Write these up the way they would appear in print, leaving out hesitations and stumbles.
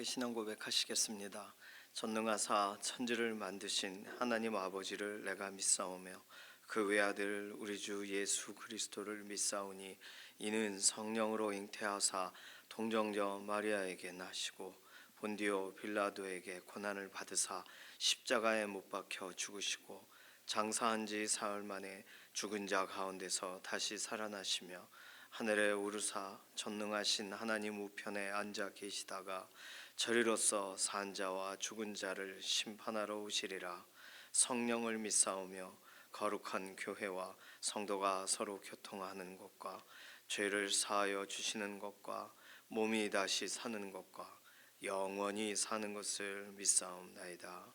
신앙 고백하시겠습니다. 전능하사 천지를 만드신 하나님 아버지를 내가 믿사오며 그 외아들 우리 주 예수 그리스도를 믿사오니 이는 성령으로 잉태하사 동정녀 마리아에게 나시고 본디오 빌라도에게 고난을 받으사 십자가에 못 박혀 죽으시고 장사한 지 사흘 만에 죽은 자 가운데서 다시 살아나시며 하늘에 오르사 전능하신 하나님 우편에 앉아 계시다가 저리로서 산 자와 죽은 자를 심판하러 오시리라. 성령을 믿사오며 거룩한 교회와 성도가 서로 교통하는 것과 죄를 사하여 주시는 것과 몸이 다시 사는 것과 영원히 사는 것을 믿사옵나이다.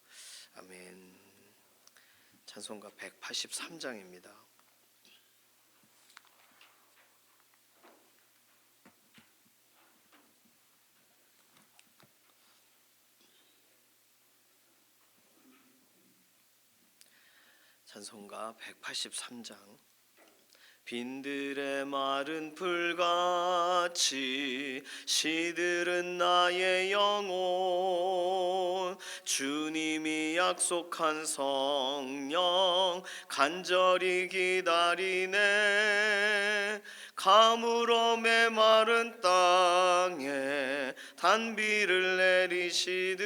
아멘. 찬송가 183장입니다. 찬송가 183장. 빈들의 마른 풀같이 시들은 나의 영혼, 주님이 약속한 성령 간절히 기다리네. 가물어 메마른 땅에 단비를 내리시듯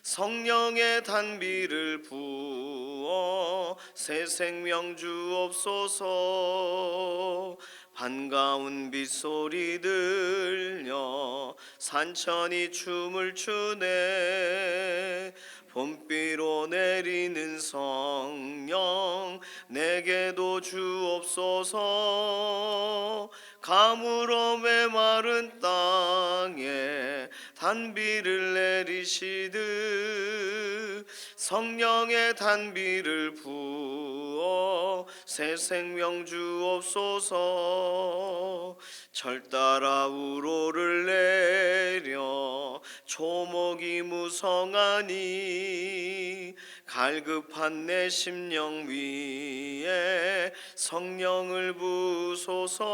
성령의 단비를 부어 새 생명 주옵소서. 반가운 빗소리 들려 산천이 춤을 추네. 봄비로 내리는 성령 내게도 주옵소서. 가물어 메마른 땅에 단비를 내리시듯 성령의 단비를 부어 새 생명 주옵소서. 절 따라 우로를 내려 초목이 무성하니 갈급한 내 심령 위에 성령을 부소서.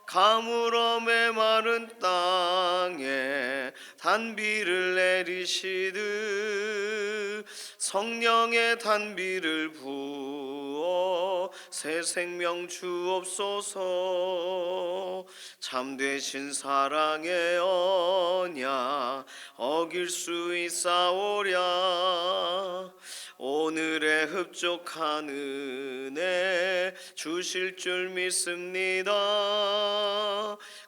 가물어 메마른 땅에 단비를 내리시듯 성령의 단비를 부어 새 생명 주옵소서. 참되신 사랑의 언약 어길 수 있사오랴. 오늘의 흡족한 은혜 주실 줄 믿습니다.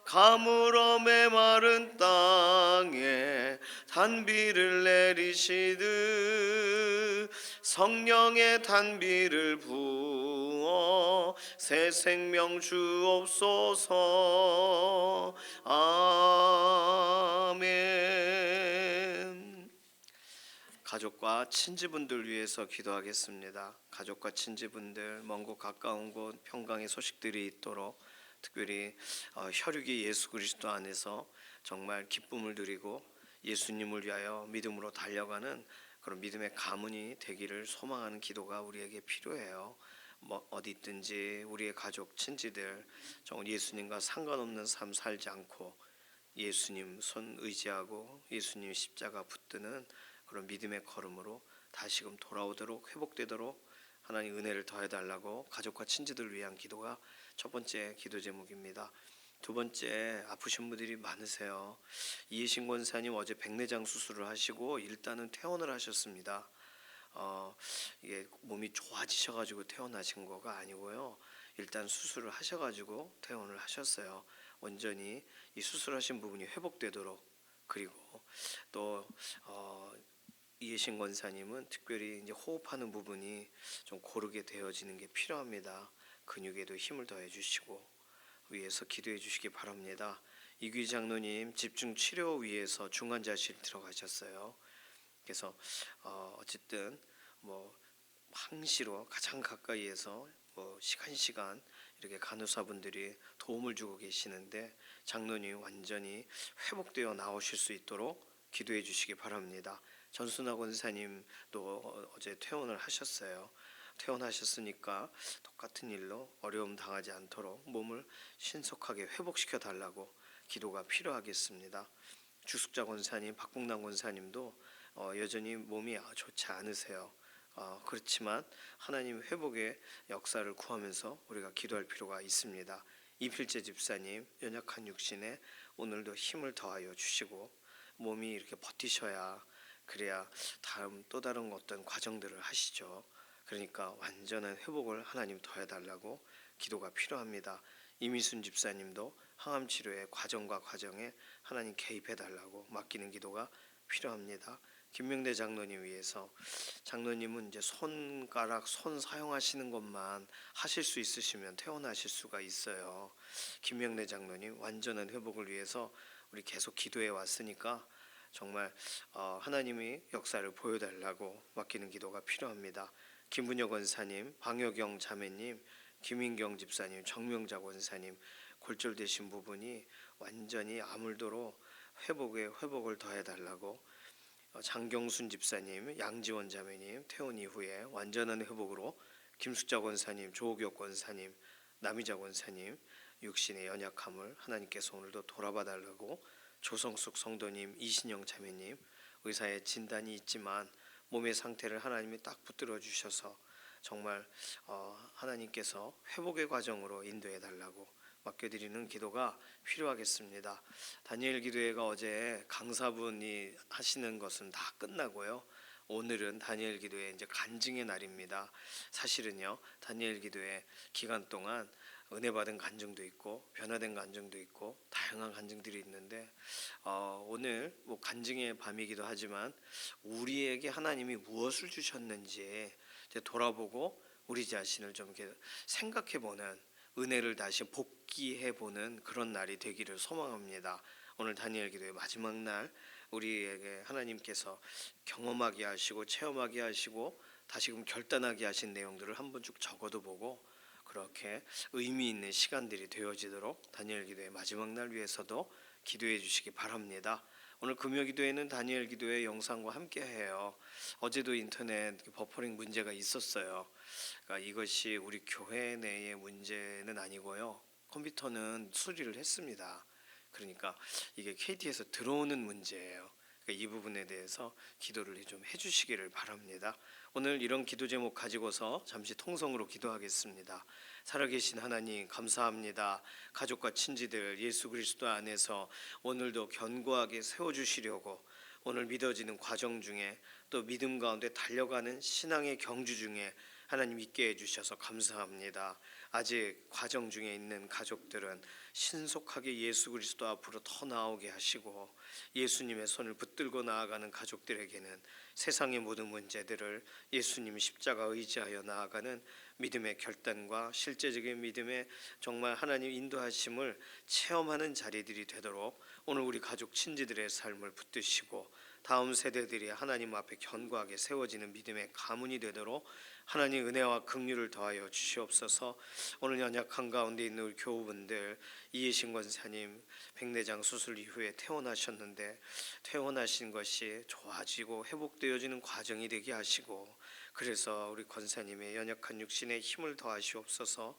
가물어 메마른 땅에 단비를 내리시듯 성령의 단비를 부어 새 생명 주옵소서. 아멘. 가족과 친지분들 위해서 기도하겠습니다. 가족과 친지분들, 먼 곳 가까운 곳 평강의 소식들이 있도록, 특별히 혈육이 예수 그리스도 안에서 정말 기쁨을 누리고 예수님을 위하여 믿음으로 달려가는 그런 믿음의 가문이 되기를 소망하는 기도가 우리에게 필요해요. 어디 있든지 우리의 가족, 친지들 정말 예수님과 상관없는 삶 살지 않고 예수님 손 의지하고 예수님 십자가 붙드는 그런 믿음의 걸음으로 다시금 돌아오도록, 회복되도록 하나님 은혜를 더해달라고 가족과 친지들을 위한 기도가 첫 번째 기도 제목입니다. 두 번째, 아프신 분들이 많으세요. 이해신 권사님 어제 백내장 수술을 하시고 일단은 퇴원을 하셨습니다. 이게 몸이 좋아지셔가지고 퇴원하신 거가 아니고요. 일단 수술을 하셔가지고 퇴원을 하셨어요. 온전히 이 수술하신 부분이 회복되도록. 그리고 또 이해신 권사님은 특별히 이제 호흡하는 부분이 좀 고르게 되어지는 게 필요합니다. 근육에도 힘을 더해 주시고 위해서 기도해 주시기 바랍니다. 이귀 장로님 집중 치료 위해서 중환자실 들어가셨어요. 그래서 어쨌든 항시로 가장 가까이에서 시간 이렇게 간호사분들이 도움을 주고 계시는데 장로님 완전히 회복되어 나오실 수 있도록 기도해 주시기 바랍니다. 전순아 권사님도 어제 퇴원을 하셨어요. 퇴원하셨으니까 똑같은 일로 어려움 당하지 않도록 몸을 신속하게 회복시켜 달라고 기도가 필요하겠습니다. 주숙자 권사님, 박봉남 권사님도 여전히 몸이 좋지 않으세요. 그렇지만 하나님 회복의 역사를 구하면서 우리가 기도할 필요가 있습니다. 이필재 집사님 연약한 육신에 오늘도 힘을 더하여 주시고 몸이 이렇게 버티셔야 그래야 다음 또 다른 어떤 과정들을 하시죠. 그러니까 완전한 회복을 하나님 더해달라고 기도가 필요합니다. 이미순 집사님도 항암 치료의 과정과 과정에 하나님 개입해달라고 맡기는 기도가 필요합니다. 김명대 장로님 위해서 장로님은 이제 손 사용하시는 것만 하실 수 있으시면 퇴원하실 수가 있어요. 김명대 장로님 완전한 회복을 위해서 우리 계속 기도해 왔으니까 정말 하나님이 역사를 보여달라고 맡기는 기도가 필요합니다. 김분혁 원사님, 방효경 자매님, 김인경 집사님, 정명자 원사님 골절되신 부분이 완전히 아물도록 회복을 더해달라고 장경순 집사님, 양지원 자매님 퇴원 이후에 완전한 회복으로 김숙자 권사님, 조옥혁 권사님, 남희자 권사님 육신의 연약함을 하나님께서 오늘도 돌아봐 달라고 조성숙 성도님, 이신영 자매님 의사의 진단이 있지만 몸의 상태를 하나님이 딱 붙들어 주셔서 정말 하나님께서 회복의 과정으로 인도해 달라고 맡겨드리는 기도가 필요하겠습니다. 다니엘 기도회가 어제 강사분이 하시는 것은 다 끝나고요. 오늘은 다니엘 기도회 이제 간증의 날입니다. 사실은요, 다니엘 기도회 기간 동안 은혜 받은 간증도 있고 변화된 간증도 있고 다양한 간증들이 있는데 오늘 뭐 간증의 밤이기도 하지만 우리에게 하나님이 무엇을 주셨는지 이제 돌아보고 우리 자신을 좀 이렇게 생각해보는 은혜를 다시 복기해보는 그런 날이 되기를 소망합니다. 오늘 다니엘 기도의 마지막 날 우리에게 하나님께서 경험하게 하시고 체험하게 하시고 다시금 결단하게 하신 내용들을 한번 쭉 적어도 보고 그렇게 의미 있는 시간들이 되어지도록 다니엘 기도의 마지막 날 위해서도 기도해 주시기 바랍니다. 오늘 금요 기도회는 다니엘 기도회 영상과 함께 해요. 어제도 인터넷 버퍼링 문제가 있었어요. 그러니까 이것이 우리 교회 내의 문제는 아니고요. 컴퓨터는 수리를 했습니다. 그러니까 이게 KT에서 들어오는 문제예요. 그러니까 이 부분에 대해서 기도를 좀 해주시기를 바랍니다. 오늘 이런 기도 제목 가지고서 잠시 통성으로 기도하겠습니다. 살아계신 하나님 감사합니다. 가족과 친지들 예수 그리스도 안에서 오늘도 견고하게 세워주시려고 오늘 믿어지는 과정 중에 또 믿음 가운데 달려가는 신앙의 경주 중에 하나님 있게 해주셔서 감사합니다. 아직 과정 중에 있는 가족들은 신속하게 예수 그리스도 앞으로 더 나오게 하시고 예수님의 손을 붙들고 나아가는 가족들에게는 세상의 모든 문제들을 예수님 십자가 의지하여 나아가는 믿음의 결단과 실제적인 믿음의 정말 하나님 인도하심을 체험하는 자리들이 되도록 오늘 우리 가족 친지들의 삶을 붙드시고 다음 세대들이 하나님 앞에 견고하게 세워지는 믿음의 가문이 되도록 하나님 은혜와 긍휼을 더하여 주시옵소서. 오늘 연약한 가운데 있는 우리 교우분들 이해신 권사님 백내장 수술 이후에 퇴원하셨는데 퇴원하신 것이 좋아지고 회복되어지는 과정이 되게 하시고 그래서 우리 권사님의 연약한 육신에 힘을 더하시옵소서.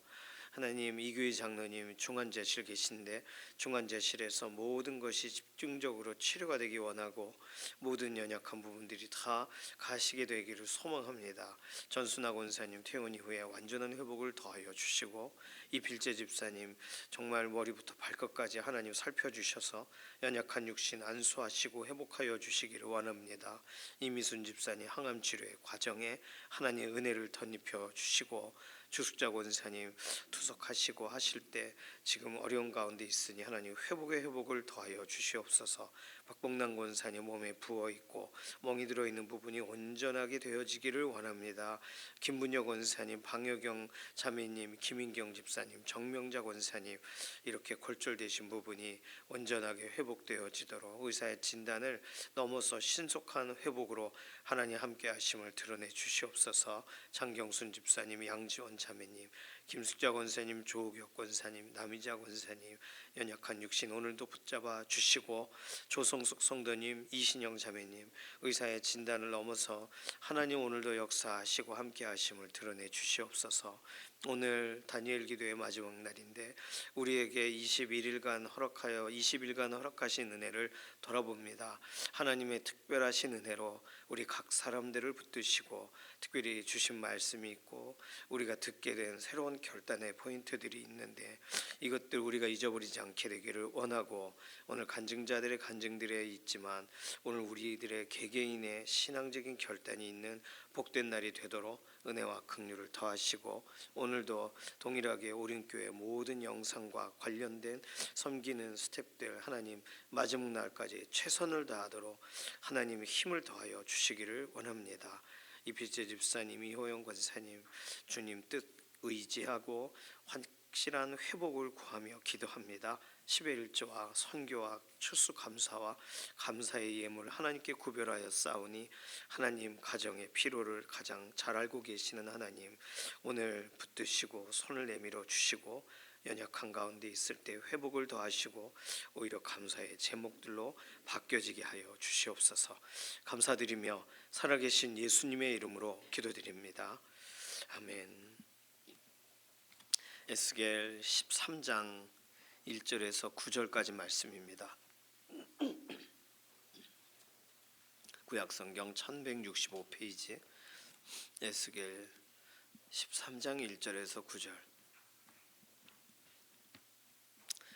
하나님 이교희 장로님 중환자실 계신데 중환자실에서 모든 것이 집중적으로 치료가 되기 원하고 모든 연약한 부분들이 다 가시게 되기를 소망합니다. 전순아 권사님 퇴원 이후에 완전한 회복을 더하여 주시고 이필재 집사님 정말 머리부터 발끝까지 하나님 살펴주셔서 연약한 육신 안수하시고 회복하여 주시기를 원합니다. 이미순 집사님 항암 치료의 과정에 하나님 은혜를 덧입혀 주시고 주숙자 권사님 투석하시고 하실 때 지금 어려운 가운데 있으니 하나님 회복의 회복을 더하여 주시옵소서. 박봉남 권사님 몸에 부어있고 멍이 들어있는 부분이 온전하게 되어지기를 원합니다. 김분혁 권사님, 방효경 자매님, 김인경 집사님, 정명자 권사님 이렇게 골절되신 부분이 온전하게 회복되어지도록 의사의 진단을 넘어서 신속한 회복으로 하나님 함께 하심을 드러내 주시옵소서. 장경순 집사님, 양지원 자매님, 김숙자 권사님, 조옥혁 권사님, 남희자 권사님, 연약한 육신 오늘도 붙잡아 주시고, 조성숙 성도님, 이신영 자매님 의사의 진단을 넘어서 하나님 오늘도 역사하시고 함께 하심을 드러내 주시옵소서. 오늘 다니엘 기도의 마지막 날인데 우리에게 20일간 허락하신 은혜를 돌아봅니다. 하나님의 특별하신 은혜로 우리 각 사람들을 붙드시고 특별히 주신 말씀이 있고 우리가 듣게 된 새로운 결단의 포인트들이 있는데 이것들 우리가 잊어버리지 않게 되기를 원하고, 오늘 간증자들의 간증들에 있지만 오늘 우리들의 개개인의 신앙적인 결단이 있는 복된 날이 되도록 은혜와 긍휼을 더하시고, 오늘도 동일하게 오륜교회 모든 영상과 관련된 섬기는 스텝들 하나님 마지막 날까지 최선을 다하도록 하나님의 힘을 더하여 주시기를 원합니다. 이필재 집사님, 이호영 권사님 주님 뜻 의지하고 확실한 회복을 구하며 기도합니다. 10의 1조와 선교와 추수감사와 감사의 예물을 하나님께 구별하여 싸우니 하나님 가정의 필요를 가장 잘 알고 계시는 하나님, 오늘 붙드시고 손을 내밀어 주시고 연약한 가운데 있을 때 회복을 더하시고 오히려 감사의 제목들로 바뀌어지게 하여 주시옵소서. 감사드리며 살아계신 예수님의 이름으로 기도드립니다. 아멘. 에스겔 13장 1절에서 9절까지 말씀입니다. 구약성경 1165페이지 에스겔 13장 1절에서 9절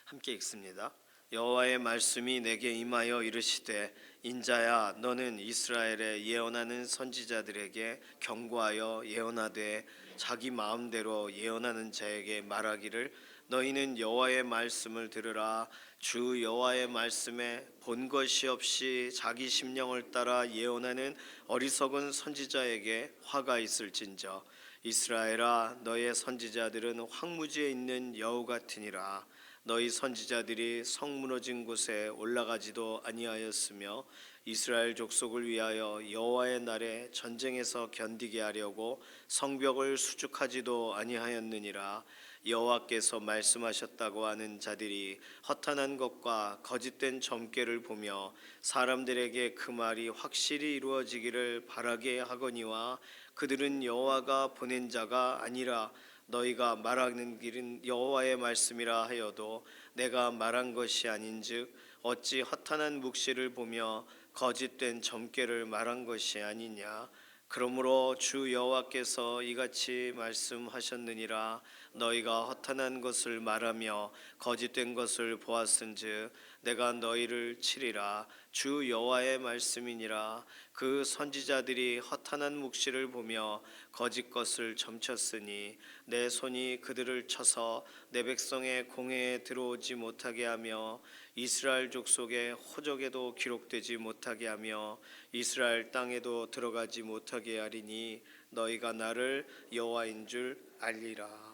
함께 읽습니다. 여호와의 말씀이 내게 임하여 이르시되, 인자야, 너는 이스라엘에 예언하는 선지자들에게 경고하여 예언하되 자기 마음대로 예언하는 자에게 말하기를, 너희는 여호와의 말씀을 들으라. 주 여호와의 말씀에 본 것이 없이 자기 심령을 따라 예언하는 어리석은 선지자에게 화가 있을진저. 이스라엘아, 너의 선지자들은 황무지에 있는 여우 같으니라. 너희 선지자들이 성 무너진 곳에 올라가지도 아니하였으며 이스라엘 족속을 위하여 여호와의 날에 전쟁에서 견디게 하려고 성벽을 수축하지도 아니하였느니라. 여호와께서 말씀하셨다고 하는 자들이 허탄한 것과 거짓된 점괘를 보며 사람들에게 그 말이 확실히 이루어지기를 바라게 하거니와, 그들은 여호와가 보낸 자가 아니라 너희가 말하는 길은 여호와의 말씀이라 하여도 내가 말한 것이 아닌즉 어찌 허탄한 묵시를 보며 거짓된 점괘를 말한 것이 아니냐. 그러므로 주 여호와께서 이같이 말씀하셨느니라. 너희가 허탄한 것을 말하며 거짓된 것을 보았은즉 내가 너희를 치리라. 주 여호와의 말씀이니라. 그 선지자들이 허탄한 묵시를 보며 거짓 것을 점쳤으니 내 손이 그들을 쳐서 내 백성의 공회에 들어오지 못하게 하며 이스라엘 족속의 호적에도 기록되지 못하게 하며 이스라엘 땅에도 들어가지 못하게 하리니 너희가 나를 여호와인 줄 알리라.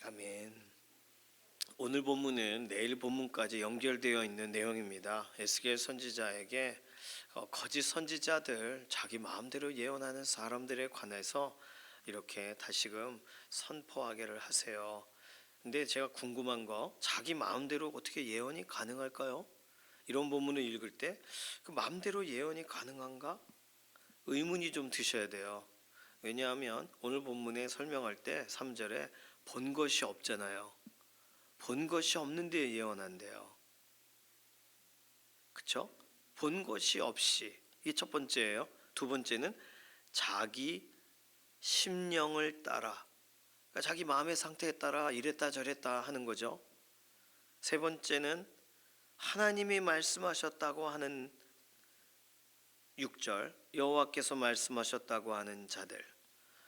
아멘. 오늘 본문은 내일 본문까지 연결되어 있는 내용입니다. 에스겔 선지자에게 거짓 선지자들, 자기 마음대로 예언하는 사람들에 관해서 이렇게 다시금 선포하게를 하세요. 근데 제가 궁금한 거, 자기 마음대로 어떻게 예언이 가능할까요? 이런 본문을 읽을 때 그 마음대로 예언이 가능한가? 의문이 좀 드셔야 돼요. 왜냐하면 오늘 본문에 설명할 때 3절에 본 것이 없잖아요. 본 것이 없는데 예언한대요. 그렇죠? 본 것이 없이, 이게 첫 번째예요. 두 번째는 자기 심령을 따라, 그러니까 자기 마음의 상태에 따라 이랬다 저랬다 하는 거죠. 세 번째는 하나님이 말씀하셨다고 하는 6절, 여호와께서 말씀하셨다고 하는 자들.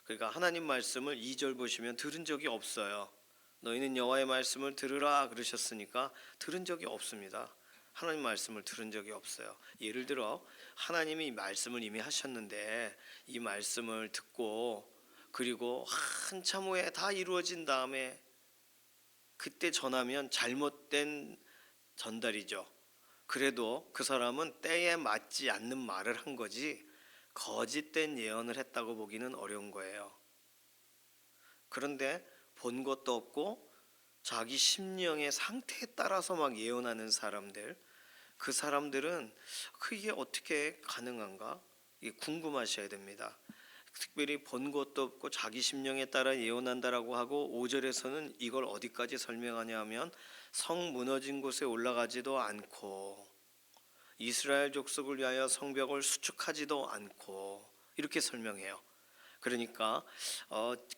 그러니까 하나님 말씀을 2절 보시면 들은 적이 없어요. 너희는 여호와의 말씀을 들으라 그러셨으니까 들은 적이 없습니다. 하나님 말씀을 들은 적이 없어요. 예를 들어 하나님이 말씀을 이미 하셨는데 이 말씀을 듣고 그리고 한참 후에 다 이루어진 다음에 그때 전하면 잘못된 전달이죠. 그래도 그 사람은 때에 맞지 않는 말을 한 거지 거짓된 예언을 했다고 보기는 어려운 거예요. 그런데 본 것도 없고 자기 심령의 상태에 따라서 막 예언하는 사람들, 그 사람들은 그게 어떻게 가능한가? 이게 궁금하셔야 됩니다. 특별히 본 것도 없고 자기 심령에 따라 예언한다라고 하고 5절에서는 이걸 어디까지 설명하냐 하면 성 무너진 곳에 올라가지도 않고 이스라엘 족속을 위하여 성벽을 수축하지도 않고 이렇게 설명해요. 그러니까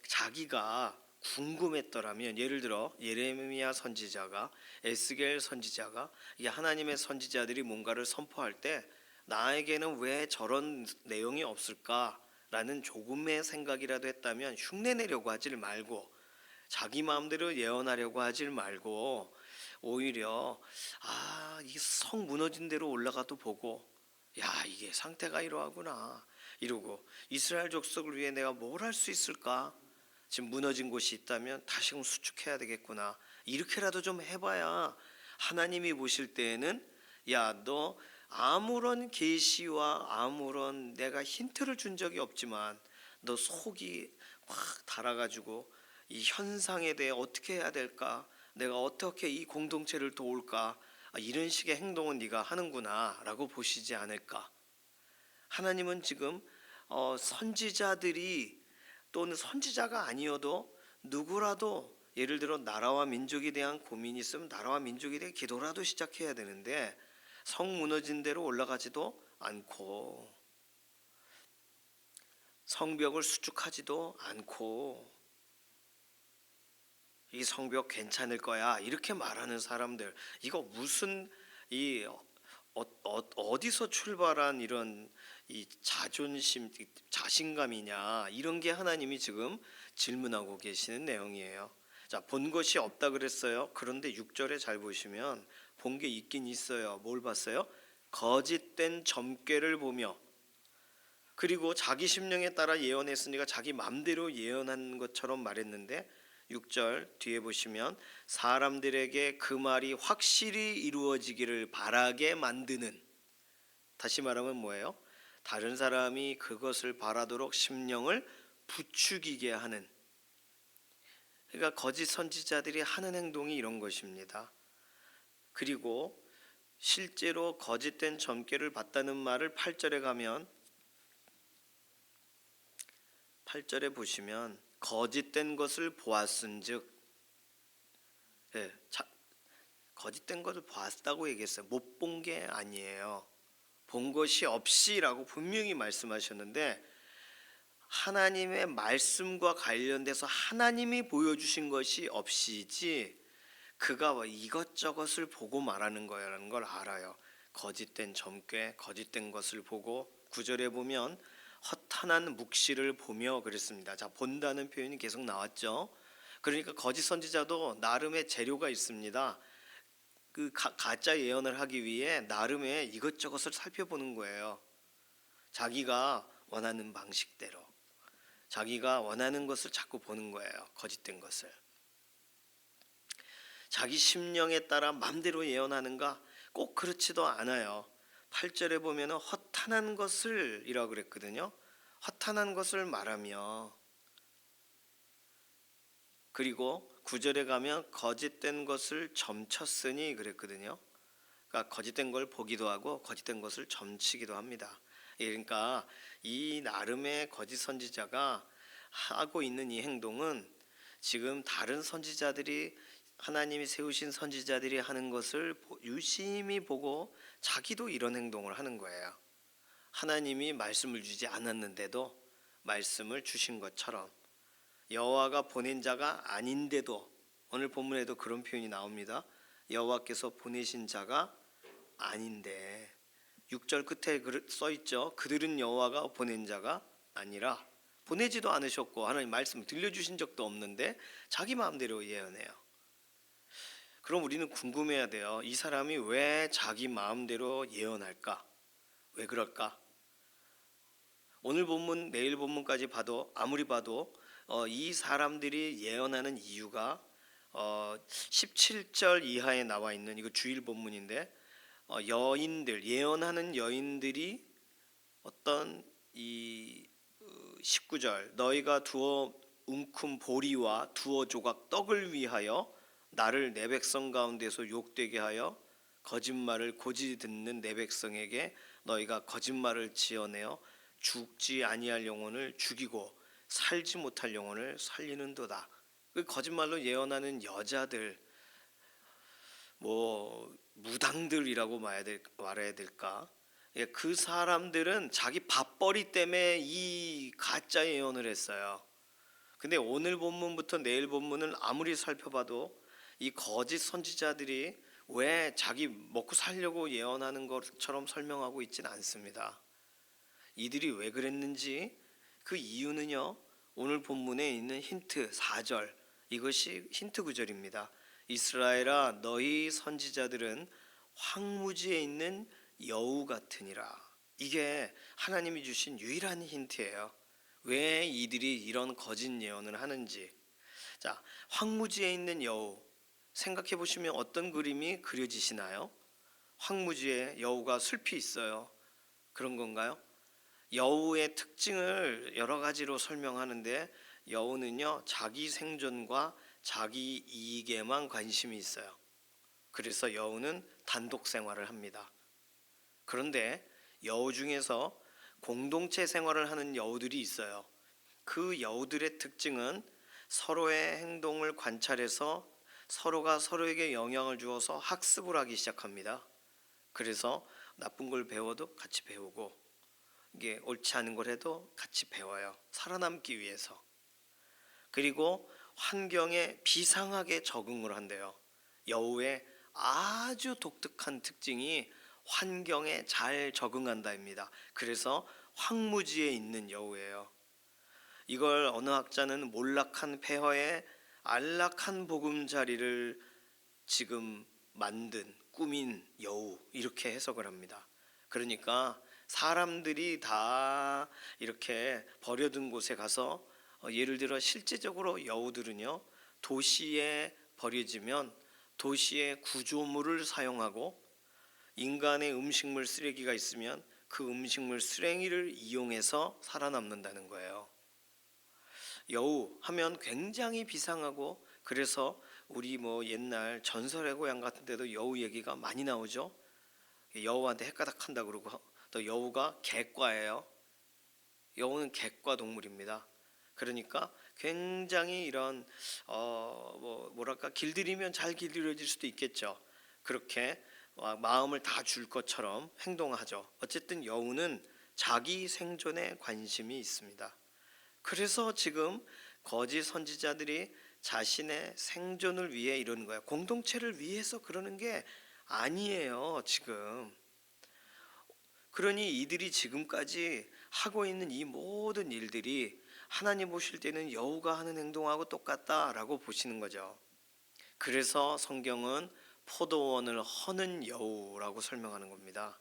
자기가 궁금했더라면, 예를 들어 예레미야 선지자가, 에스겔 선지자가, 이 하나님의 선지자들이 뭔가를 선포할 때 나에게는 왜 저런 내용이 없을까라는 조금의 생각이라도 했다면 흉내내려고 하질 말고 자기 마음대로 예언하려고 하질 말고 오히려 이 성 무너진 데로 올라가도 보고 야, 이게 상태가 이러하구나 이러고 이스라엘 족속을 위해 내가 뭘 할 수 있을까? 지금 무너진 곳이 있다면 다시금 수축해야 되겠구나. 이렇게라도 좀 해봐야 하나님이 보실 때에는 야, 너 아무런 계시와 아무런 내가 힌트를 준 적이 없지만 너 속이 확 달아가지고 이 현상에 대해 어떻게 해야 될까? 내가 어떻게 이 공동체를 도울까? 이런 식의 행동은 네가 하는구나 라고 보시지 않을까? 하나님은 지금 선지자들이 또는 선지자가 아니어도 누구라도 예를 들어 나라와 민족에 대한 고민이 있으면 나라와 민족에 대해 기도라도 시작해야 되는데 성 무너진 데로 올라가지도 않고 성벽을 수축하지도 않고 이 성벽 괜찮을 거야 이렇게 말하는 사람들, 이거 무슨 어디서 출발한 이런 이 자존심, 자신감이냐, 이런 게 하나님이 지금 질문하고 계시는 내용이에요. 자, 본 것이 없다 그랬어요. 그런데 6절에 잘 보시면 본 게 있긴 있어요. 뭘 봤어요? 거짓된 점괘를 보며, 그리고 자기 심령에 따라 예언했으니까 자기 맘대로 예언한 것처럼 말했는데 6절 뒤에 보시면 사람들에게 그 말이 확실히 이루어지기를 바라게 만드는, 다시 말하면 뭐예요? 다른 사람이 그것을 바라도록 심령을 부추기게 하는, 그러니까 거짓 선지자들이 하는 행동이 이런 것입니다. 그리고 실제로 거짓된 점괘를 봤다는 말을 8절에 가면 8절에 보시면 거짓된 것을 보았은즉, 거짓된 것을 보았다고 얘기했어요. 못 본 게 아니에요. 본 것이 없이라고 분명히 말씀하셨는데 하나님의 말씀과 관련돼서 하나님이 보여주신 것이 없이지 그가 이것저것을 보고 말하는 거라는 걸 알아요. 거짓된 점괘, 거짓된 것을 보고 9절에 보면 허탄한 묵시를 보며 그랬습니다. 자, 본다는 표현이 계속 나왔죠. 그러니까 거짓 선지자도 나름의 재료가 있습니다. 그 가짜 예언을 하기 위해 나름의 이것저것을 살펴보는 거예요. 자기가 원하는 방식대로 자기가 원하는 것을 자꾸 보는 거예요. 거짓된 것을. 자기 심령에 따라 마음대로 예언하는가? 꼭 그렇지도 않아요. 8절에 보면 허탄한 것을 이라고 그랬거든요. 허탄한 것을 말하며, 그리고 9절에 가면 거짓된 것을 점쳤으니 그랬거든요. 그러니까 거짓된 걸 보기도 하고 거짓된 것을 점치기도 합니다. 그러니까 이 나름의 거짓 선지자가 하고 있는 이 행동은 지금 다른 선지자들이, 하나님이 세우신 선지자들이 하는 것을 유심히 보고 자기도 이런 행동을 하는 거예요. 하나님이 말씀을 주지 않았는데도 말씀을 주신 것처럼, 여호와가 보낸 자가 아닌데도, 오늘 본문에도 그런 표현이 나옵니다. 여호와께서 보내신 자가 아닌데, 6절 끝에 써 있죠. 그들은 여호와가 보낸 자가 아니라, 보내지도 않으셨고 하나님 말씀을 들려주신 적도 없는데 자기 마음대로 예언해요. 그럼 우리는 궁금해야 돼요. 이 사람이 왜 자기 마음대로 예언할까? 왜 그럴까? 오늘 본문, 내일 본문까지 봐도 아무리 봐도 이 사람들이 예언하는 이유가 17절 이하에 나와 있는, 이거 주일 본문인데 여인들, 예언하는 여인들이 어떤 이 19절 너희가 두어 웅큼 보리와 두어 조각 떡을 위하여 나를 내 백성 가운데서 욕되게 하여 거짓말을 고지 듣는 내 백성에게 너희가 거짓말을 지어내어 죽지 아니할 영혼을 죽이고 살지 못할 영혼을 살리는도다. 그 거짓말로 예언하는 여자들, 무당들이라고 말해야 될까? 그 사람들은 자기 밥벌이 때문에 이 가짜 예언을 했어요. 근데 오늘 본문부터 내일 본문을 아무리 살펴봐도 이 거짓 선지자들이 왜 자기 먹고 살려고 예언하는 것처럼 설명하고 있지는 않습니다. 이들이 왜 그랬는지 그 이유는요, 오늘 본문에 있는 힌트 4절, 이것이 힌트 구절입니다. 이스라엘아 너희 선지자들은 황무지에 있는 여우 같으니라. 이게 하나님이 주신 유일한 힌트예요. 왜 이들이 이런 거짓 예언을 하는지. 자, 황무지에 있는 여우, 생각해 보시면 어떤 그림이 그려지시나요? 황무지에 여우가 슬피 있어요. 그런 건가요? 여우의 특징을 여러 가지로 설명하는데, 여우는요 자기 생존과 자기 이익에만 관심이 있어요. 그래서 여우는 단독 생활을 합니다. 그런데 여우 중에서 공동체 생활을 하는 여우들이 있어요. 그 여우들의 특징은 서로의 행동을 관찰해서 서로가 서로에게 영향을 주어서 학습을 하기 시작합니다. 그래서 나쁜 걸 배워도 같이 배우고, 이게 옳지 않은 걸 해도 같이 배워요. 살아남기 위해서. 그리고 환경에 비상하게 적응을 한대요. 여우의 아주 독특한 특징이 환경에 잘 적응한다입니다. 그래서 황무지에 있는 여우예요. 이걸 어느 학자는 몰락한 폐허의 안락한 보금자리를 지금 만든 꾸민 여우, 이렇게 해석을 합니다. 그러니까 사람들이 다 이렇게 버려둔 곳에 가서, 예를 들어 실제적으로 여우들은요 도시에 버려지면 도시의 구조물을 사용하고, 인간의 음식물 쓰레기가 있으면 그 음식물 쓰레기를 이용해서 살아남는다는 거예요. 여우 하면 굉장히 비상하고, 그래서 우리 옛날 전설의 고향 같은 데도 여우 얘기가 많이 나오죠. 여우한테 헷가닥 한다 그러고, 또 여우가 객과예요. 여우는 객과 동물입니다. 그러니까 굉장히 이런 뭐랄까, 길들이면 잘 길들여질 수도 있겠죠. 그렇게 마음을 다 줄 것처럼 행동하죠. 어쨌든 여우는 자기 생존에 관심이 있습니다. 그래서 지금 거짓 선지자들이 자신의 생존을 위해 이러는 거예요. 공동체를 위해서 그러는 게 아니에요, 지금. 그러니 이들이 지금까지 하고 있는 이 모든 일들이 하나님 보실 때는 여우가 하는 행동하고 똑같다라고 보시는 거죠. 그래서 성경은 포도원을 허는 여우라고 설명하는 겁니다.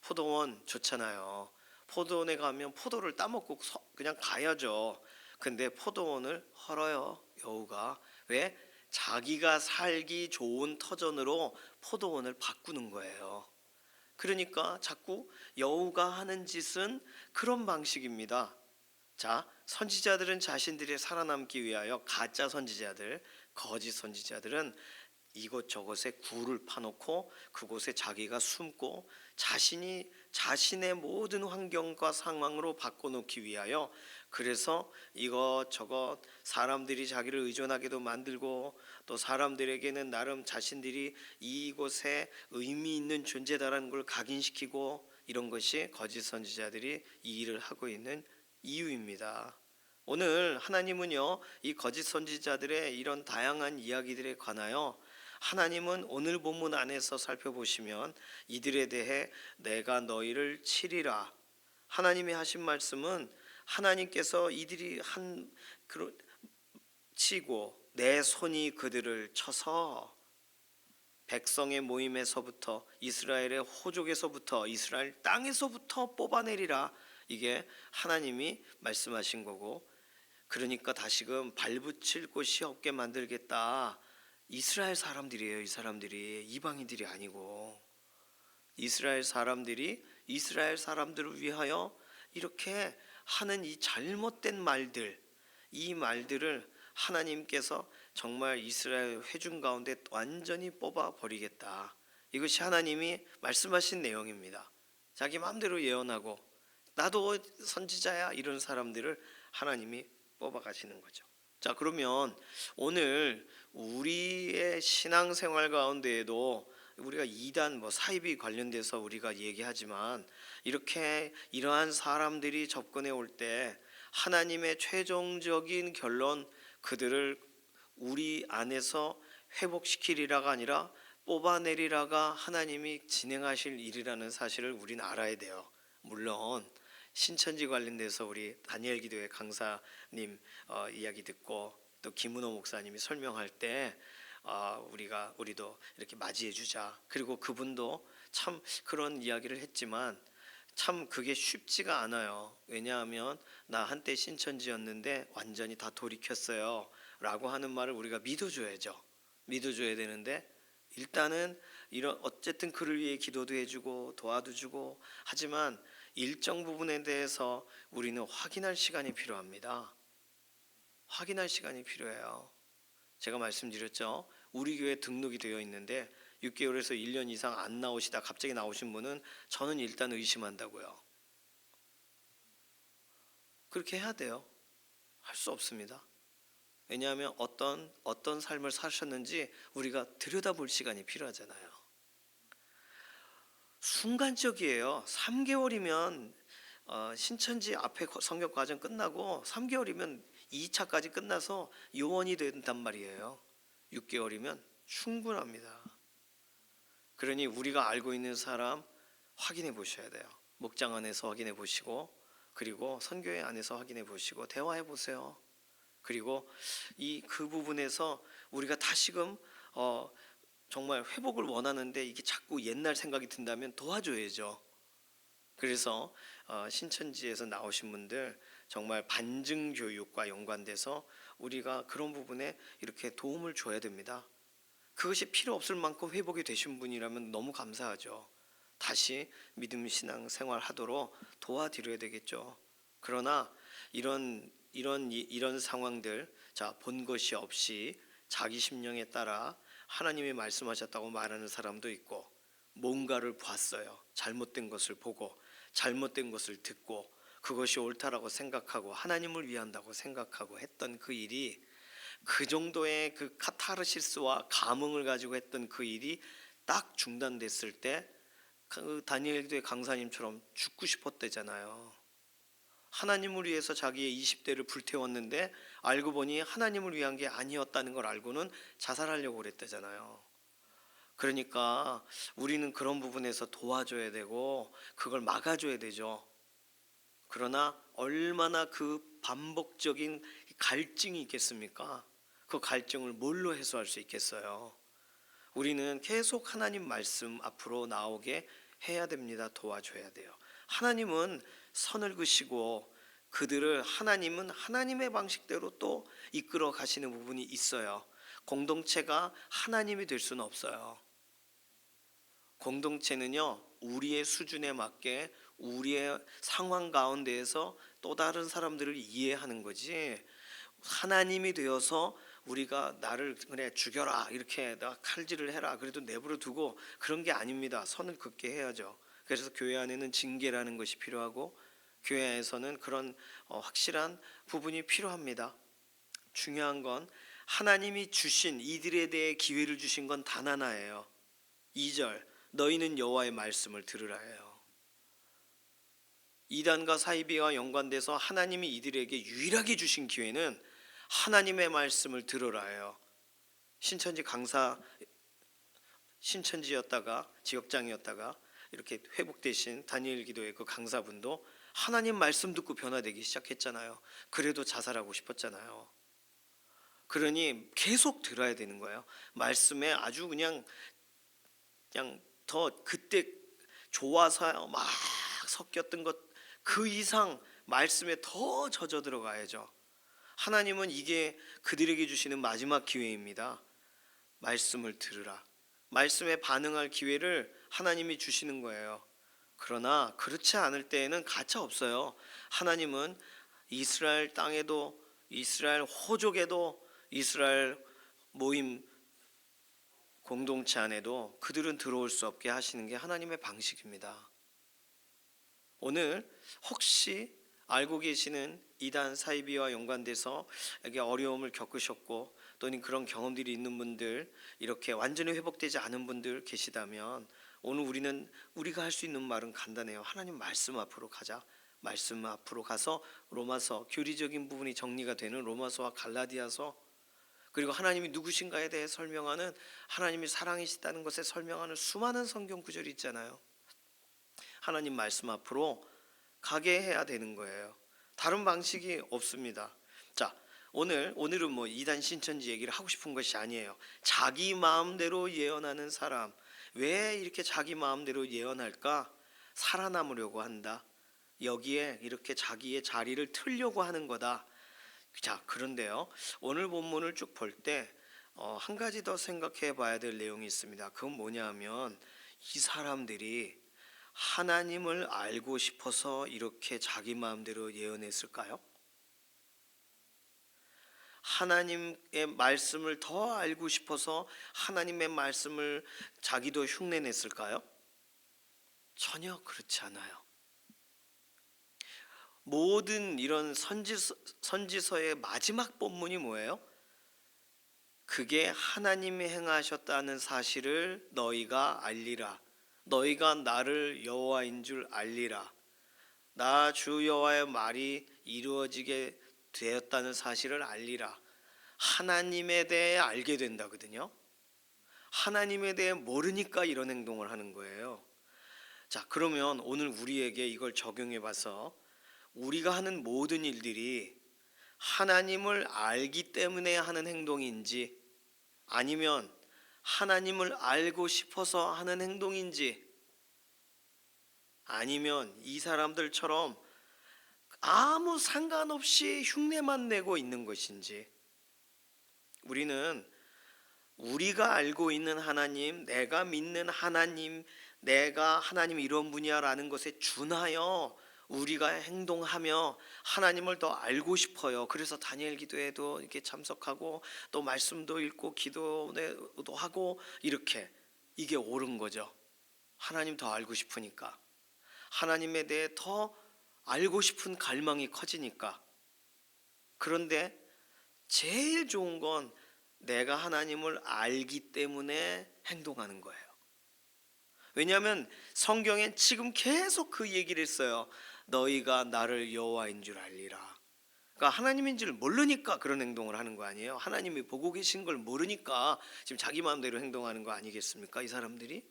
포도원 좋잖아요. 포도원에 가면 포도를 따먹고 그냥 가야죠. 근데 포도원을 헐어요, 여우가. 왜? 자기가 살기 좋은 터전으로 포도원을 바꾸는 거예요. 그러니까 자꾸 여우가 하는 짓은 그런 방식입니다. 자, 선지자들은 자신들이 살아남기 위하여, 가짜 선지자들, 거짓 선지자들은 이곳저곳에 굴을 파놓고 그곳에 자기가 숨고 자신이 자신의 모든 환경과 상황으로 바꿔놓기 위하여, 그래서 이것저것 사람들이 자기를 의존하게도 만들고, 또 사람들에게는 나름 자신들이 이곳에 의미 있는 존재다라는 걸 각인시키고, 이런 것이 거짓 선지자들이 이 일을 하고 있는 이유입니다. 오늘 하나님은요 이 거짓 선지자들의 이런 다양한 이야기들에 관하여, 하나님은 오늘 본문 안에서 살펴보시면 이들에 대해 내가 너희를 치리라, 하나님이 하신 말씀은 하나님께서 이들이 치고 내 손이 그들을 쳐서 백성의 모임에서부터, 이스라엘의 호족에서부터, 이스라엘 땅에서부터 뽑아내리라, 이게 하나님이 말씀하신 거고, 그러니까 다시금 발붙일 곳이 없게 만들겠다. 이스라엘 사람들이에요. 이 사람들이 이방인들이 아니고, 이스라엘 사람들이 이스라엘 사람들을 위하여 이렇게 하는 이 잘못된 말들, 이 말들을 하나님께서 정말 이스라엘 회중 가운데 완전히 뽑아 버리겠다. 이것이 하나님이 말씀하신 내용입니다. 자기 마음대로 예언하고 나도 선지자야 이런 사람들을 하나님이 뽑아 가시는 거죠. 자, 그러면 오늘 우리의 신앙생활 가운데에도 우리가 이단 사이비 관련돼서 우리가 얘기하지만 이렇게 이러한 사람들이 접근해 올 때 하나님의 최종적인 결론 그들을 우리 안에서 회복시키리라가 아니라 뽑아내리라가 하나님이 진행하실 일이라는 사실을 우리는 알아야 돼요. 물론 신천지 관련돼서 우리 다니엘 기도회 강사님 이야기 듣고 또 김은호 목사님이 설명할 때 우리도 이렇게 맞이해 주자. 그리고 그분도 참 그런 이야기를 했지만 참 그게 쉽지가 않아요. 왜냐하면 나 한때 신천지였는데 완전히 다 돌이켰어요 라고 하는 말을 우리가 믿어줘야죠. 믿어줘야 되는데 일단은 이런 어쨌든 그를 위해 기도도 해주고 도와도 주고 하지만 일정 부분에 대해서 우리는 확인할 시간이 필요합니다. 확인할 시간이 필요해요. 제가 말씀드렸죠. 우리 교회 등록이 되어 있는데 6개월에서 1년 이상 안 나오시다 갑자기 나오신 분은 저는 일단 의심한다고요. 그렇게 해야 돼요. 할 수 없습니다. 왜냐하면 어떤 삶을 사셨는지 우리가 들여다볼 시간이 필요하잖아요. 순간적이에요. 3개월이면 신천지 앞에 성역 과정 끝나고 3개월이면 2차까지 끝나서 요원이 된단 말이에요. 6개월이면 충분합니다. 그러니 우리가 알고 있는 사람 확인해 보셔야 돼요. 목장 안에서 확인해 보시고 그리고 선교회 안에서 확인해 보시고 대화해 보세요. 그리고 그 부분에서 우리가 다시금 정말 회복을 원하는데 이게 자꾸 옛날 생각이 든다면 도와줘야죠. 그래서 신천지에서 나오신 분들 정말 반증 교육과 연관돼서 우리가 그런 부분에 이렇게 도움을 줘야 됩니다. 그것이 필요 없을 만큼 회복이 되신 분이라면 너무 감사하죠. 다시 믿음 신앙 생활 하도록 도와드려야 되겠죠. 그러나 이런 상황들, 본 것이 없이 자기 심령에 따라 하나님이 말씀하셨다고 말하는 사람도 있고, 뭔가를 봤어요. 잘못된 것을 보고 잘못된 것을 듣고 그것이 옳다라고 생각하고 하나님을 위한다고 생각하고 했던 그 일이, 그 정도의 그 카타르시스와 감흥을 가지고 했던 그 일이 딱 중단됐을 때 그 다니엘 기도의 강사님처럼 죽고 싶었대잖아요. 하나님을 위해서 자기의 20대를 불태웠는데 알고 보니 하나님을 위한 게 아니었다는 걸 알고는 자살하려고 그랬대잖아요. 그러니까 우리는 그런 부분에서 도와줘야 되고 그걸 막아줘야 되죠. 그러나 얼마나 그 반복적인 갈증이 있겠습니까? 그 갈증을 뭘로 해소할 수 있겠어요? 우리는 계속 하나님 말씀 앞으로 나오게 해야 됩니다. 도와줘야 돼요. 하나님은 선을 그시고 하나님은 하나님의 방식대로 또 이끌어 가시는 부분이 있어요. 공동체가 하나님이 될 수는 없어요. 공동체는요, 우리의 수준에 맞게 우리의 상황 가운데에서 또 다른 사람들을 이해하는 거지, 하나님이 되어서 우리가 나를 그래 죽여라 이렇게 나 칼질을 해라 그래도 내버려 두고 그런 게 아닙니다. 선을 긋게 해야죠. 그래서 교회 안에는 징계라는 것이 필요하고 교회에서는 그런 확실한 부분이 필요합니다. 중요한 건 하나님이 주신 이들에 대해 기회를 주신 건 단 하나예요. 2절 너희는 여호와의 말씀을 들으라예요. 이단과 사이비와 연관돼서 하나님이 이들에게 유일하게 주신 기회는 하나님의 말씀을 들으라예요. 신천지였다가 지역장이었다가 이렇게 회복되신 다니엘 기도의 그 강사분도 하나님 말씀 듣고 변화되기 시작했잖아요. 그래도 자살하고 싶었잖아요. 그러니 계속 들어야 되는 거예요. 말씀에 아주 그냥 더 그때 좋아서 막 섞였던 것 그 이상 말씀에 더 젖어 들어가야죠. 하나님은 이게 그들에게 주시는 마지막 기회입니다. 말씀을 들으라. 말씀에 반응할 기회를 하나님이 주시는 거예요. 그러나 그렇지 않을 때에는 가차 없어요. 하나님은 이스라엘 땅에도 이스라엘 호족에도 이스라엘 모임 공동체 안에도 그들은 들어올 수 없게 하시는 게 하나님의 방식입니다. 오늘 혹시 알고 계시는 이단 사이비와 연관돼서 이게 어려움을 겪으셨고 또는 그런 경험들이 있는 분들, 이렇게 완전히 회복되지 않은 분들 계시다면 오늘 우리가 할 수 있는 말은 간단해요. 하나님 말씀 앞으로 가자. 말씀 앞으로 가서 로마서, 교리적인 부분이 정리가 되는 로마서와 갈라디아서, 그리고 하나님이 누구신가에 대해 설명하는, 하나님이 사랑이시다는 것에 설명하는 수많은 성경 구절이 있잖아요. 하나님 말씀 앞으로 가게 해야 되는 거예요. 다른 방식이 없습니다. 자, 오늘은 뭐 이단 신천지 얘기를 하고 싶은 것이 아니에요. 자기 마음대로 예언하는 사람, 왜 이렇게 자기 마음대로 예언할까? 살아남으려고 한다. 여기에 이렇게 자기의 자리를 틀려고 하는 거다. 자, 그런데요, 오늘 본문을 쭉 볼 때 한 가지 더 생각해 봐야 될 내용이 있습니다. 그건 뭐냐면 이 사람들이 하나님을 알고 싶어서 이렇게 자기 마음대로 예언했을까요? 하나님의 말씀을 더 알고 싶어서 하나님의 말씀을 자기도 흉내냈을까요? 전혀 그렇지 않아요. 모든 이런 선지서의 마지막 본문이 뭐예요? 그게 하나님이 행하셨다는 사실을 너희가 알리라. 너희가 나를 여호와인 줄 알리라. 나 주 여호와의 말이 이루어지게 되었다는 사실을 알리라. 하나님에 대해 알게 된다거든요. 하나님에 대해 모르니까 이런 행동을 하는 거예요. 자, 그러면 오늘 우리에게 이걸 적용해 봐서 우리가 하는 모든 일들이 하나님을 알기 때문에 하는 행동인지 아니면 하나님을 알고 싶어서 하는 행동인지, 아니면 이 사람들처럼 아무 상관없이 흉내만 내고 있는 것인지, 우리는 우리가 알고 있는 하나님, 내가 믿는 하나님, 내가 하나님 이런 분이야 라는 것에 준하여 우리가 행동하며 하나님을 더 알고 싶어요. 그래서 다니엘 기도회도 이렇게 참석하고 또 말씀도 읽고 기도도 하고, 이렇게 이게 옳은 거죠. 하나님 더 알고 싶으니까, 하나님에 대해 더 알고 싶은 갈망이 커지니까. 그런데 제일 좋은 건 내가 하나님을 알기 때문에 행동하는 거예요. 왜냐하면 성경엔 지금 계속 그 얘기를 했어요. 너희가 나를 여호와인 줄 알리라. 그러니까 하나님인 줄 모르니까 그런 행동을 하는 거 아니에요? 하나님이 보고 계신 걸 모르니까 지금 자기 마음대로 행동하는 거 아니겠습니까? 이 사람들이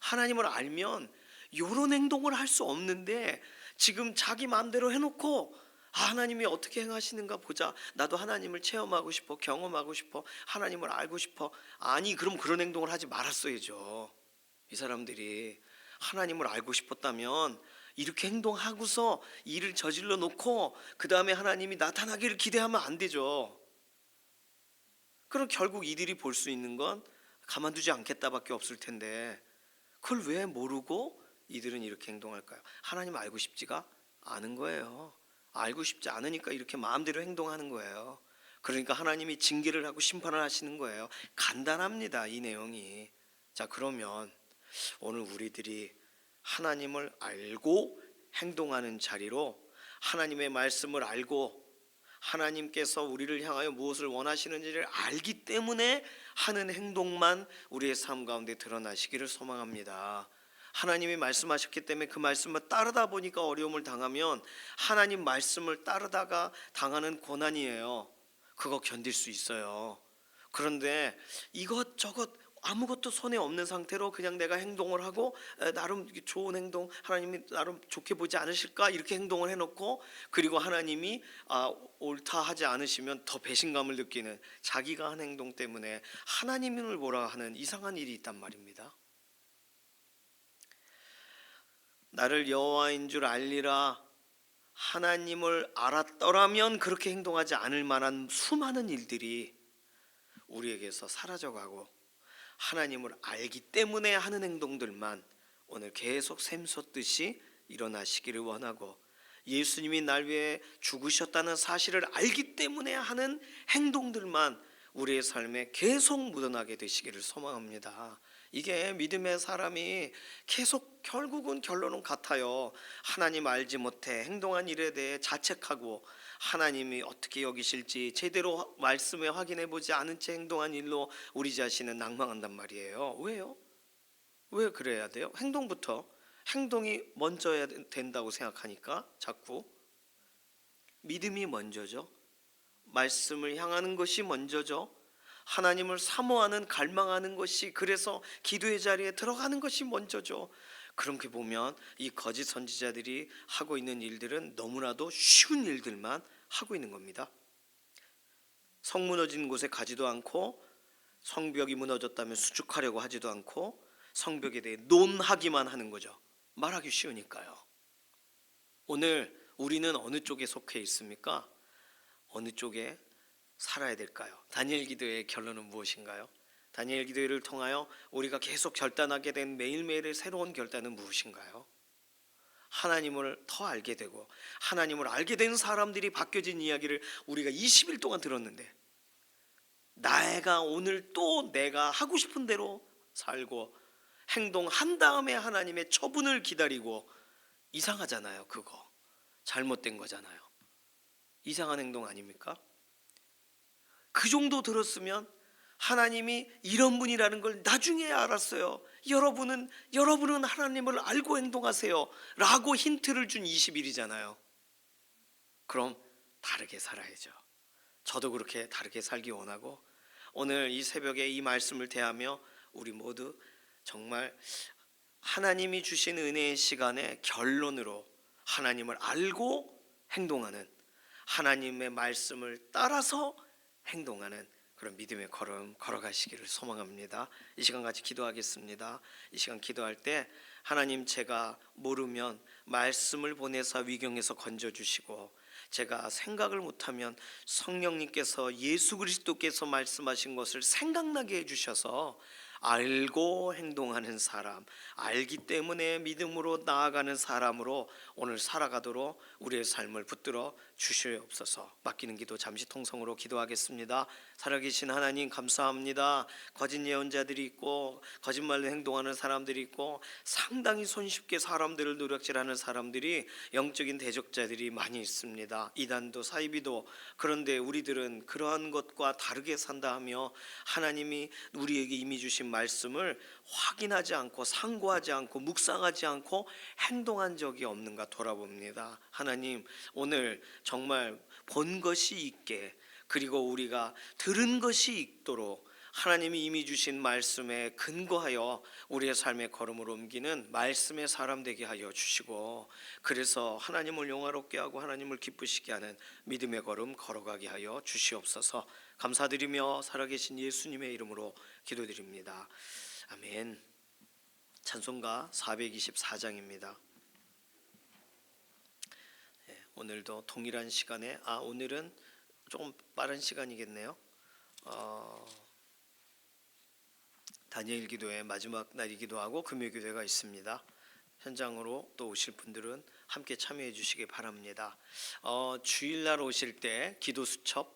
하나님을 알면 이런 행동을 할 수 없는데 지금 자기 마음대로 해놓고 하나님이 어떻게 행하시는가 보자, 나도 하나님을 체험하고 싶어, 경험하고 싶어, 하나님을 알고 싶어. 아니, 그럼 그런 행동을 하지 말았어야죠. 이 사람들이 하나님을 알고 싶었다면 이렇게 행동하고서 일을 저질러 놓고 그 다음에 하나님이 나타나기를 기대하면 안 되죠. 그럼 결국 이들이 볼 수 있는 건 가만두지 않겠다밖에 없을 텐데, 그걸 왜 모르고 이들은 이렇게 행동할까요? 하나님 알고 싶지가 않은 거예요. 알고 싶지 않으니까 이렇게 마음대로 행동하는 거예요. 그러니까 하나님이 징계를 하고 심판을 하시는 거예요. 간단합니다, 이 내용이. 자, 그러면 오늘 우리들이 하나님을 알고 행동하는 자리로, 하나님의 말씀을 알고 하나님께서 우리를 향하여 무엇을 원하시는지를 알기 때문에 하는 행동만 우리의 삶 가운데 드러나시기를 소망합니다. 하나님이 말씀하셨기 때문에 그 말씀을 따르다 보니까 어려움을 당하면 하나님 말씀을 따르다가 당하는 고난이에요. 그거 견딜 수 있어요. 그런데 이것저것 아무것도 손에 없는 상태로 그냥 내가 행동을 하고 나름 좋은 행동, 하나님이 나름 좋게 보지 않으실까 이렇게 행동을 해놓고, 그리고 하나님이 옳다 하지 않으시면 더 배신감을 느끼는, 자기가 한 행동 때문에 하나님을 뭐라 하는 이상한 일이 있단 말입니다. 나를 여호와인 줄 알리라. 하나님을 알았더라면 그렇게 행동하지 않을 만한 수많은 일들이 우리에게서 사라져가고, 하나님을 알기 때문에 하는 행동들만 오늘 계속 샘솟듯이 일어나시기를 원하고, 예수님이 날 위해 죽으셨다는 사실을 알기 때문에 하는 행동들만 우리의 삶에 계속 묻어나게 되시기를 소망합니다. 이게 믿음의 사람이 계속 결국은 결론은 같아요. 하나님 알지 못해 행동한 일에 대해 자책하고 하나님이 어떻게 여기실지 제대로 말씀에 확인해 보지 않은 채 행동한 일로 우리 자신은 낭망한단 말이에요. 왜요? 왜 그래야 돼요? 행동이 먼저야 된다고 생각하니까 자꾸 믿음이 먼저죠. 말씀을 향하는 것이 먼저죠. 하나님을 사모하는 갈망하는 것이, 그래서 기도의 자리에 들어가는 것이 먼저죠. 그렇게 보면 이 거짓 선지자들이 하고 있는 일들은 너무나도 쉬운 일들만 하고 있는 겁니다. 성 무너진 곳에 가지도 않고, 성벽이 무너졌다면 수축하려고 하지도 않고, 성벽에 대해 논하기만 하는 거죠. 말하기 쉬우니까요. 오늘 우리는 어느 쪽에 속해 있습니까? 어느 쪽에 살아야 될까요? 다니엘 기도의 결론은 무엇인가요? 다니엘 기도를 통하여 우리가 계속 결단하게 된 매일매일의 새로운 결단은 무엇인가요? 하나님을 더 알게 되고 하나님을 알게 된 사람들이 바뀌어진 이야기를 우리가 20일 동안 들었는데, 내가 오늘 또 내가 하고 싶은 대로 살고 행동한 다음에 하나님의 처분을 기다리고, 이상하잖아요. 그거 잘못된 거잖아요. 이상한 행동 아닙니까? 그 정도 들었으면 하나님이 이런 분이라는 걸 나중에 알았어요. 여러분은 하나님을 알고 행동하세요 라고 힌트를 준 20일이잖아요. 그럼 다르게 살아야죠. 저도 그렇게 다르게 살기 원하고, 오늘 이 새벽에 이 말씀을 대하며 우리 모두 정말 하나님이 주신 은혜의 시간에 결론으로 하나님을 알고 행동하는, 하나님의 말씀을 따라서 행동하는 그런 믿음의 걸음 걸어가시기를 소망합니다. 이 시간 같이 기도하겠습니다. 이 시간 기도할 때 하나님, 제가 모르면 말씀을 보내사 위경에서 건져주시고, 제가 생각을 못하면 성령님께서, 예수 그리스도께서 말씀하신 것을 생각나게 해주셔서 알고 행동하는 사람, 알기 때문에 믿음으로 나아가는 사람으로 오늘 살아가도록 우리의 삶을 붙들어 주시옵소서. 맡기는 기도 잠시 통성으로 기도하겠습니다. 살아계신 하나님 감사합니다. 거짓 예언자들이 있고 거짓말로 행동하는 사람들이 있고 상당히 손쉽게 사람들을 노략질하는 사람들이, 영적인 대적자들이 많이 있습니다. 이단도 사이비도. 그런데 우리들은 그러한 것과 다르게 산다 하며 하나님이 우리에게 이미 주신 말씀을 확인하지 않고 상고하지 않고 묵상하지 않고 행동한 적이 없는가 돌아봅니다. 하나님, 오늘 정말 본 것이 있게, 그리고 우리가 들은 것이 있도록 하나님이 이미 주신 말씀에 근거하여 우리의 삶의 걸음을 옮기는 말씀의 사람 되게 하여 주시고, 그래서 하나님을 영화롭게 하고 하나님을 기쁘시게 하는 믿음의 걸음 걸어가게 하여 주시옵소서. 감사드리며 살아계신 예수님의 이름으로 기도드립니다. 아멘. 찬송가 424장입니다. 오늘도 동일한 시간에, 오늘은 조금 빠른 시간이겠네요. 다니엘 기도의 마지막 날이기도 하고 금요 기도회가 있습니다. 현장으로 또 오실 분들은 함께 참여해 주시기 바랍니다. 주일날 오실 때 기도 수첩,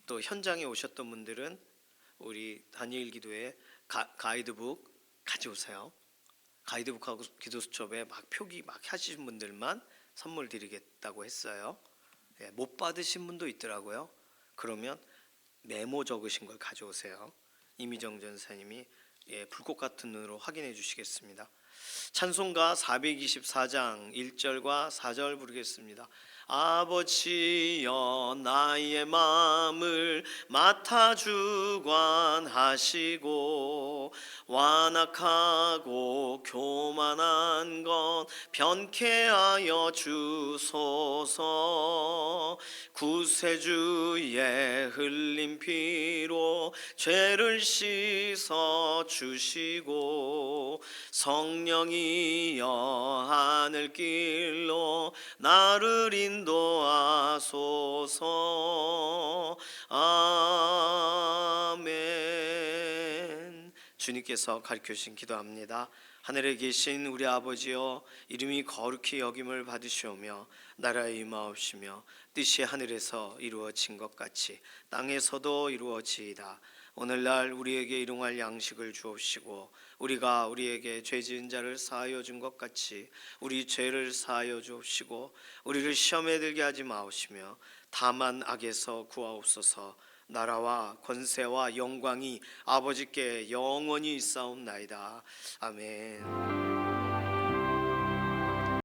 또 현장에 오셨던 분들은 우리 다니엘 기도회 가이드북 가져오세요. 가이드북하고 기도 수첩에 막 표기 막 하시는 분들만 선물 드리겠다고 했어요. 못 받으신 분도 있더라고요. 그러면 메모 적으신 걸 가져오세요. 이미정 전사님이 불꽃 같은 눈으로 확인해 주시겠습니다. 찬송가 424장 1절과 4절 부르겠습니다. 아버지여 나의 마음을 맡아 주관하시고, 완악하고 교만한 것 변케하여 주소서. 구세주의 흘린 피로 죄를 씻어 주시고, 성령이여 하늘길로 나를 인도하소서. 아멘. 주님께서 가르쳐 주신 기도합니다. 하늘에 계신 우리 아버지여, 이름이 거룩히 여김을 받으시오며 나라의 임하옵시며 뜻이 하늘에서 이루어진 것 같이 땅에서도 이루어지이다. 오늘날 우리에게 일용할 양식을 주옵시고 우리가 우리에게 죄 지은 자를 사하여 준 것 같이 우리 죄를 사하여 주옵시고 우리를 시험에 들게 하지 마옵시며 다만 악에서 구하옵소서. 나라와 권세와 영광이 아버지께 영원히 있사옵나이다. 아멘.